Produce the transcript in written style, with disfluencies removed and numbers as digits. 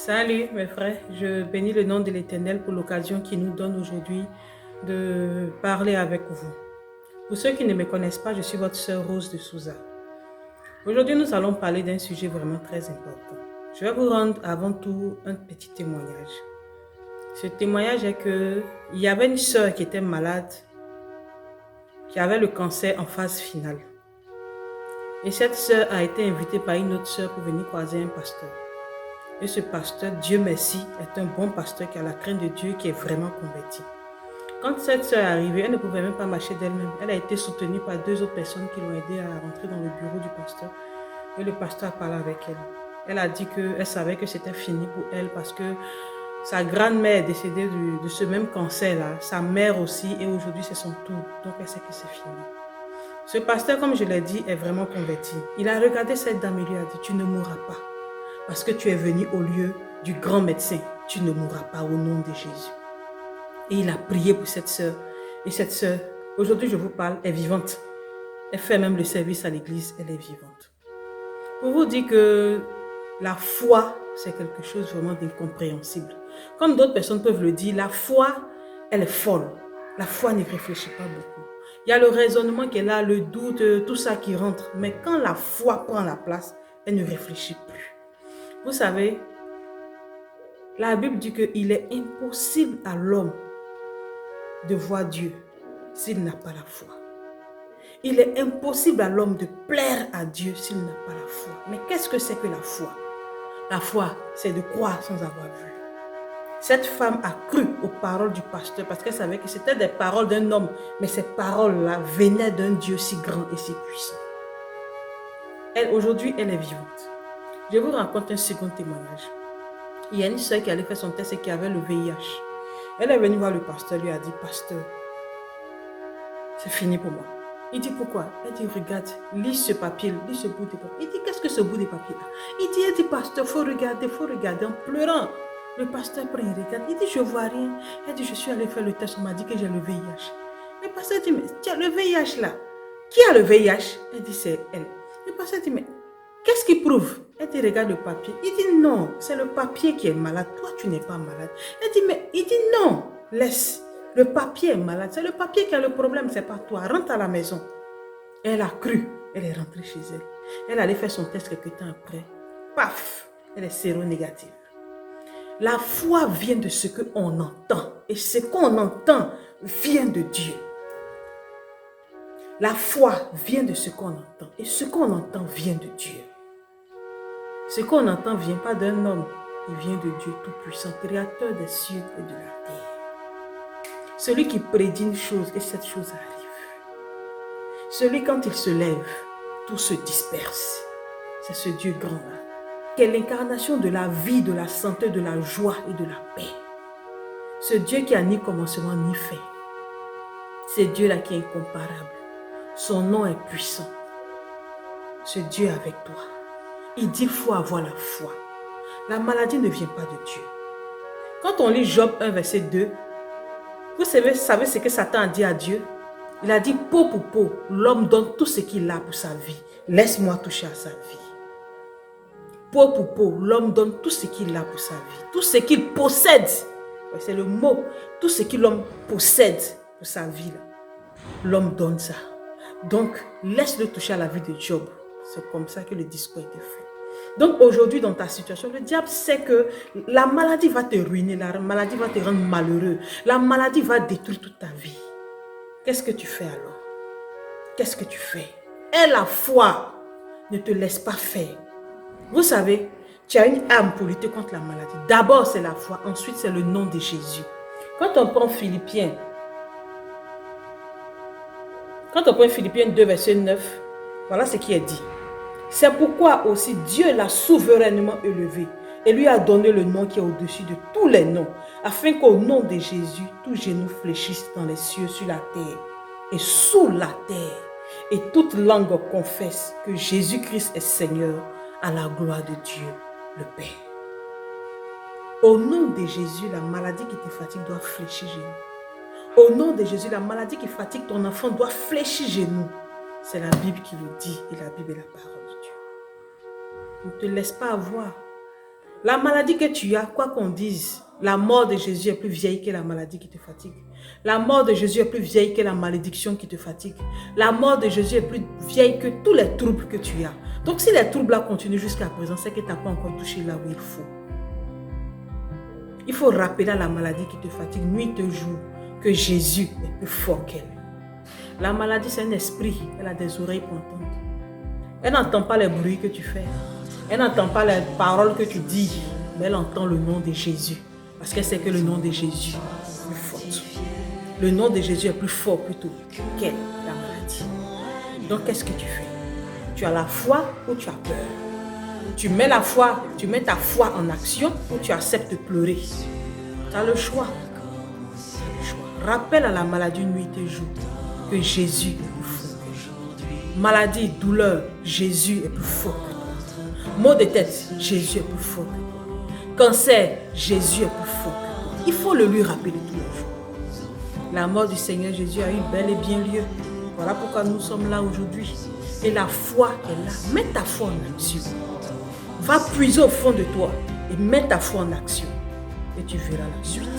Salut mes frères, je bénis le nom de l'Éternel pour l'occasion qu'il nous donne aujourd'hui de parler avec vous. Pour ceux qui ne me connaissent pas, je suis votre sœur Rose de Souza. Aujourd'hui, nous allons parler d'un sujet vraiment très important. Je vais vous rendre avant tout un petit témoignage. Ce témoignage est que il y avait une sœur qui était malade, qui avait le cancer en phase finale. Et cette sœur a été invitée par une autre sœur pour venir croiser un pasteur. Et ce pasteur, Dieu merci, est un bon pasteur qui a la crainte de Dieu, qui est vraiment converti. Quand cette sœur est arrivée, elle ne pouvait même pas marcher d'elle-même. Elle a été soutenue par deux autres personnes qui l'ont aidée à rentrer dans le bureau du pasteur. Et le pasteur a parlé avec elle. Elle a dit qu'elle savait que c'était fini pour elle parce que sa grand-mère est décédée de ce même cancer-là. Sa mère aussi, et aujourd'hui c'est son tour. Donc elle sait que c'est fini. Ce pasteur, comme je l'ai dit, est vraiment converti. Il a regardé cette dame et lui a dit, tu ne mourras pas. Parce que tu es venu au lieu du grand médecin, tu ne mourras pas au nom de Jésus. Et il a prié pour cette sœur. Et cette sœur, aujourd'hui je vous parle, est vivante. Elle fait même le service à l'église, elle est vivante. Pour vous dire que la foi, c'est quelque chose vraiment d'incompréhensible. Comme d'autres personnes peuvent le dire, la foi, elle est folle. La foi ne réfléchit pas beaucoup. Il y a le raisonnement qui est là, le doute, tout ça qui rentre. Mais quand la foi prend la place, elle ne réfléchit plus. Vous savez, la Bible dit qu'il est impossible à l'homme de voir Dieu s'il n'a pas la foi. Il est impossible à l'homme de plaire à Dieu s'il n'a pas la foi. Mais qu'est-ce que c'est que la foi? La foi, c'est de croire sans avoir vu. Cette femme a cru aux paroles du pasteur parce qu'elle savait que c'était des paroles d'un homme. Mais ces paroles-là venaient d'un Dieu si grand et si puissant. Elle, aujourd'hui, elle est vivante. Je vous raconte un second témoignage. Il y a une soeur qui allait faire son test et qui avait le VIH. Elle est venue voir le pasteur, lui a dit, pasteur, c'est fini pour moi. Il dit, pourquoi? Elle dit, regarde, lis ce papier, lis ce bout de papier. Il dit, qu'est-ce que ce bout de papier là? Elle dit, pasteur, faut regarder, en pleurant. Le pasteur prend, il regarde, il dit, je vois rien. Elle dit, je suis allée faire le test, on m'a dit que j'ai le VIH. Le pasteur dit, mais tu as le VIH là? Qui a le VIH? Elle dit, c'est elle. Le pasteur dit, mais qu'est-ce qui prouve? Elle dit, regarde le papier. Il dit, non, c'est le papier qui est malade. Toi, tu n'es pas malade. Elle dit, mais il dit, non, laisse. Le papier est malade. C'est le papier qui a le problème, c'est pas toi. Rentre à la maison. Elle a cru. Elle est rentrée chez elle. Elle allait faire son test quelques temps après. Paf, elle est séronégative. La foi vient de ce qu'on entend. Et ce qu'on entend vient de Dieu. La foi vient de ce qu'on entend. Et ce qu'on entend vient de Dieu. Ce qu'on entend ne vient pas d'un homme, il vient de Dieu Tout-Puissant, créateur des cieux et de la terre. Celui qui prédit une chose et cette chose arrive. Celui quand il se lève, tout se disperse. C'est ce Dieu grand-là, qui est l'incarnation de la vie, de la santé, de la joie et de la paix. Ce Dieu qui a ni commencement ni fin. C'est Dieu-là qui est incomparable. Son nom est puissant. Ce Dieu avec toi. Il dit, il faut avoir la foi. La maladie ne vient pas de Dieu. Quand on lit Job 1, verset 2, vous savez ce que Satan a dit à Dieu? Il a dit, peau pour peau, l'homme donne tout ce qu'il a pour sa vie. Laisse-moi toucher à sa vie. Peau pour peau, l'homme donne tout ce qu'il a pour sa vie. Tout ce qu'il possède. C'est le mot. Tout ce que l'homme possède pour sa vie. L'homme donne ça. Donc, laisse-le toucher à la vie de Job. C'est comme ça que le discours a été fait. Donc aujourd'hui dans ta situation, le diable sait que la maladie va te ruiner, la maladie va te rendre malheureux, la maladie va détruire toute ta vie. Qu'est-ce que tu fais alors? Qu'est-ce que tu fais? Et la foi ne te laisse pas faire. Vous savez, tu as une arme pour lutter contre la maladie. D'abord c'est la foi, ensuite c'est le nom de Jésus. Quand on prend Philippiens 2 verset 9, voilà ce qui est dit. C'est pourquoi aussi Dieu l'a souverainement élevé et lui a donné le nom qui est au-dessus de tous les noms, afin qu'au nom de Jésus, tout genou fléchisse dans les cieux, sur la terre et sous la terre, et toute langue confesse que Jésus-Christ est Seigneur, à la gloire de Dieu, le Père. Au nom de Jésus, la maladie qui te fatigue doit fléchir genou. Au nom de Jésus, la maladie qui fatigue ton enfant doit fléchir genou. C'est la Bible qui le dit et la Bible est la parole de Dieu. Ne te laisse pas avoir. La maladie que tu as, quoi qu'on dise, la mort de Jésus est plus vieille que la maladie qui te fatigue. La mort de Jésus est plus vieille que la malédiction qui te fatigue. La mort de Jésus est plus vieille que tous les troubles que tu as. Donc si les troubles là continuent jusqu'à présent, c'est que tu n'as pas encore touché là où il faut. Il faut rappeler à la maladie qui te fatigue nuit et jour que Jésus est plus fort qu'elle. La maladie, c'est un esprit. Elle a des oreilles pentantes. Elle n'entend pas les bruits que tu fais. Elle n'entend pas les paroles que tu dis. Mais elle entend le nom de Jésus. Parce qu'elle sait que le nom de Jésus est plus fort. Le nom de Jésus est plus fort plutôt qu'elle, la maladie. Donc, qu'est-ce que tu fais? Tu as la foi ou tu as peur? Tu mets la foi, tu mets ta foi en action ou tu acceptes de pleurer. Tu as le choix. Rappelle à la maladie nuit et jour que Jésus est plus fort. Maladie, douleur, Jésus est plus fort que toi. Maux de tête, Jésus est plus fort que toi. Cancer, Jésus est plus fort que toi. Il faut le lui rappeler tous les jours. La mort du Seigneur Jésus a eu bel et bien lieu. Voilà pourquoi nous sommes là aujourd'hui. Et la foi est là. Mets ta foi en action. Va puiser au fond de toi et mets ta foi en action. Et tu verras la suite.